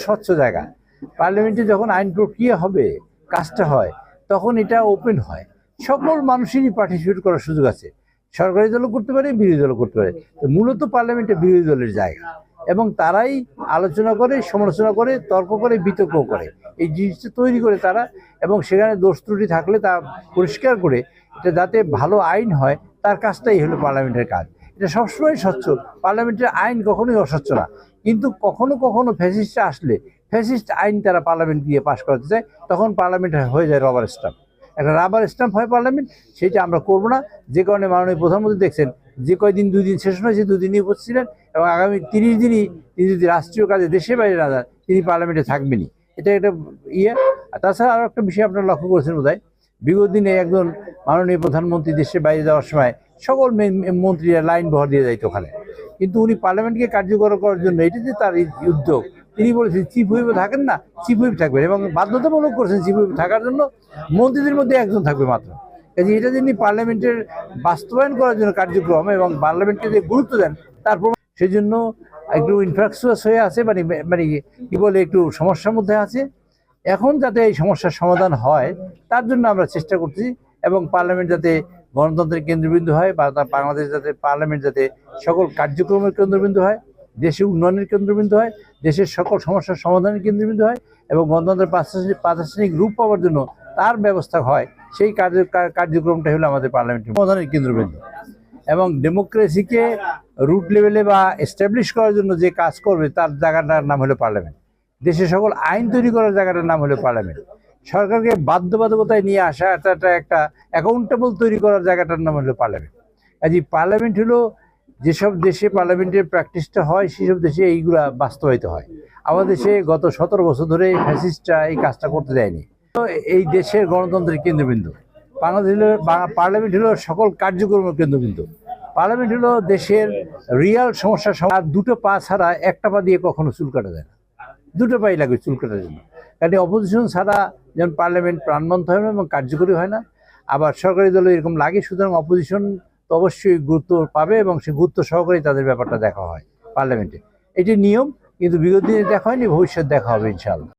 স্বচ্ছ জায়গা। পার্লামেন্টে যখন আইন প্রক্রিয়া হবে, কাজটা হয়, তখন এটা ওপেন হয়, সকল মানুষেরই পার্টিসিপেট করার সুযোগ আছে। সরকারি দলও করতে পারে, বিরোধী দলও করতে পারে। মূলত পার্লামেন্টে বিরোধী দলের জায়গা, এবং তারাই আলোচনা করে, সমালোচনা করে, তর্ক করে, বিতর্ক করে, এই জিনিসটা তৈরি করে তারা, এবং সেখানে দোষ ত্রুটি থাকলে তা পরিষ্কার করে এটা যাতে ভালো আইন হয়, তার কাজটাই হলো পার্লামেন্টের কাজ। এটা সবসময় স্বচ্ছ, পার্লামেন্টের আইন কখনোই অস্বচ্ছ না। কিন্তু কখনো কখনো ফ্যাসিস্টরা আসলে ফ্যাসিস্ট আইন তারা পার্লামেন্ট দিয়ে পাশ করাতে চায়, তখন পার্লামেন্ট হয়ে যায় রাবার স্ট্যাম্প। একটা রাবার স্ট্যাম্প হয় পার্লামেন্ট, সেটা আমরা করবো না। যে কারণে মাননীয় প্রধানমন্ত্রী দেখছেন যে কয়দিন 2 দিন সেশন হয়েছে, 2 দিনই উপস্থিত ছিলেন, এবং আগামী 30 দিনই তিনি যদি রাষ্ট্রীয় কাজে দেশে বাইরে না যান, তিনি পার্লামেন্টে থাকবেনই। এটা একটা ইয়ে। আর তাছাড়া আরও একটা বিষয় আপনারা লক্ষ্য করেছেন বোধহয়, বিগত দিনে একজন মাননীয় প্রধানমন্ত্রী দেশের বাইরে যাওয়ার সময় সকল মন্ত্রীরা লাইন বহর দিয়ে যাইতো ওখানে, কিন্তু উনি পার্লামেন্টকে কার্যকর করার জন্য, এটা যে তার উদ্যোগ, তিনি বলেছেন চিফ হুইপ থাকেন না, চিফ হুইপ থাকবেন, এবং বাধ্যতামূলক করেছেন চিফ হুইপ থাকার জন্য, মন্ত্রীদের মধ্যে একজন থাকবে মাত্র। কাজে এটা যিনি পার্লামেন্টের বাস্তবায়ন করার জন্য কার্যক্রম এবং পার্লামেন্টকে যে গুরুত্ব দেন তার প্রমাণ। সেই জন্য একটু ইনফ্রাস্ট্রাকচার হয়ে আছে, মানে মানে কি বলে, একটু সমস্যার মধ্যে আছে। এখন যাতে এই সমস্যার সমাধান হয়, তার জন্য আমরা চেষ্টা করছি, এবং পার্লামেন্ট যাতে গণতন্ত্রের কেন্দ্রবিন্দু হয়, বা বাংলাদেশ যাতে পার্লামেন্ট যাতে সকল কার্যক্রমের কেন্দ্রবিন্দু হয়, দেশের উন্নয়নের কেন্দ্রবিন্দু হয়, দেশের সকল সমস্যার সমাধানের কেন্দ্রবিন্দু হয়, এবং গণতন্ত্রের প্রাতিষ্ঠানিক রূপ পাওয়ার জন্য তার ব্যবস্থা হয়, সেই কার্যক্রমটা হলো আমাদের পার্লামেন্টের সমাধানের কেন্দ্রবিন্দু। এবং ডেমোক্রেসিকে রুট লেভেলে বা এস্টাবলিশ করার জন্য যে কাজ করবে, তার জায়গাটার নাম হলো পার্লামেন্ট। দেশের সকল আইন তৈরি করার জায়গাটার নাম হলো পার্লামেন্ট। সরকারকে বাধ্যবাধকতায় নিয়ে আসা, একটা অ্যাকাউন্টেবল তৈরি করার জায়গাটার নাম হলো পার্লামেন্ট। কাজে পার্লামেন্ট হলো, যেসব দেশে পার্লামেন্টের প্র্যাকটিসটা হয়, সেসব দেশে এইগুলা বাস্তবায়িত হয়। আমাদের দেশে গত 17 বছর ধরে ফ্যাসিস্টরা এই কাজটা করতে দেয়নি। তো এই দেশের গণতন্ত্রের কেন্দ্রবিন্দু বাংলাদেশ হলো, পার্লামেন্ট হলো সকল কার্যক্রমের কেন্দ্রবিন্দু। পার্লামেন্ট হলো দেশের রিয়াল সমস্যার আর দুটো পা ছাড়া একটা পা দিয়ে কখনো চুল কাটা যায় না, দুটো পাই লাগবে চুল কাটার জন্য। কারণ অপোজিশন ছাড়া যেমন পার্লামেন্ট প্রাণবন্ত হয় না এবং কার্যকরী হয় না, আবার সরকারি দল এরকম লাগে। সুতরাং অপোজিশন তো অবশ্যই গুরুত্ব পাবে, এবং সে গুরুত্ব সহকারে তাদের ব্যাপারটা দেখা হয় পার্লামেন্টে। এটি নিয়ম, কিন্তু বিগত দিনে দেখা হয়নি, ভবিষ্যৎ দেখা হবে ইনশাআল্লাহ।